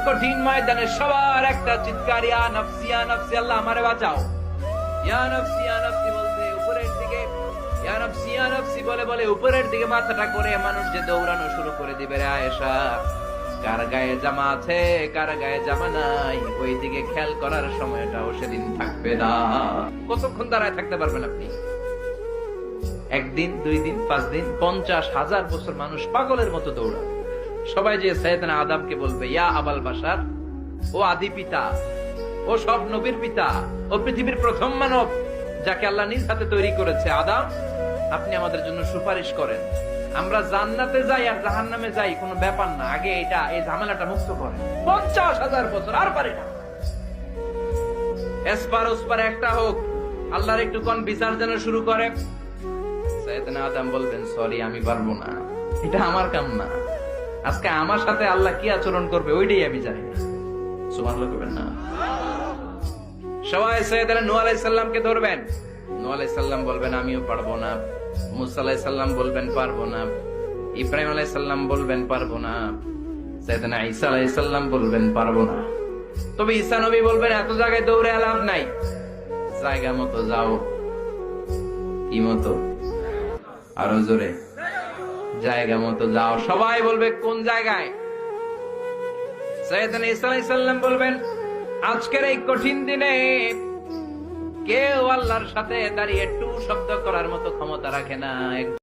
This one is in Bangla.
কঠিন ময়দানে সবার একটা চিৎকার, ইয়া নফসি ইয়া নফসি, আল্লাহ আমারে বাঁচাও। ইয়া নফসি ইয়া নফসি বলতে উপরের দিকে, ইয়া নফসি ইয়া নফসি বলে বলে উপরের দিকে মাথাটা করে মানুষ যে দৌড়ানো শুরু করে দিবে। রে আয়েশা, কার গায়ে জামা আছে কার গায়ে জামা নাই ওই দিকে খেয়াল করার সময়টাও সেদিন থাকবে না। কতক্ষণ দাঁড়ায় থাকতে পারবেন আপনি? একদিন, 2 দিন, 5 দিন, 50,000 বছর মানুষ পাগলের মতো দৌড়ায়। সবাই যে সাইয়েদনা আদমকে বলবে, ইয়া আবাল বাশার, ও আদি পিতা, ও সব নবীর পিতা, ও পৃথিবীর প্রথম মানব যাকে আল্লাহ নিজ হাতে তৈরি করেছে, আদম আপনি আমাদের জন্য সুপারিশ করেন। আমরা জান্নাতে যাই আর জাহান্নামে যাই কোনো ব্যাপার না, আগে এই ঝামেলাটা মুক্ত করেন। 50,000 বছর আর পারে না। এসপার ওসপার একটা হোক, আল্লাহর একটু কোন বিচার যেন শুরু করে। সাইয়েদনা আদম বলবেন, সরি আমি পারবো না, এটা আমার কাম না। আজকে আমার সাথে আল্লাহ কি আচরণ করবে ওইটাই আমি জানি না। সুবহানাল্লাহ করবেন না? সবাই সাইয়েদনা নূহ আলাইহিস সালামকে ধরবেন। নূহ আলাইহিস সালাম বলবেন আমিও পারবো না। মুসা আলাইহিস সালাম বলবেন পারবো না। ইব্রাহিম আলাইহিস সালাম বলবেন পারবো না। সাইয়েদনা ঈসা আলাইহিস সালাম বলবেন পারবো না। তবে ঈসা নবী বলবেন এত জায়গায় দৌড়ে লাভ নাই, জায়গা মতো যাও। কি মতো? আরো জোরে, জায়গা মতো যাও। সবাই বলবে কোন জায়গায়? সাইয়েদনা ঈসা আলাইহিস সালাম বলবেন আজকের এই কঠিন দিনে কেউ আল্লাহর সাথে দাঁড়িয়ে টু শব্দ করার মতো ক্ষমতা রাখে না।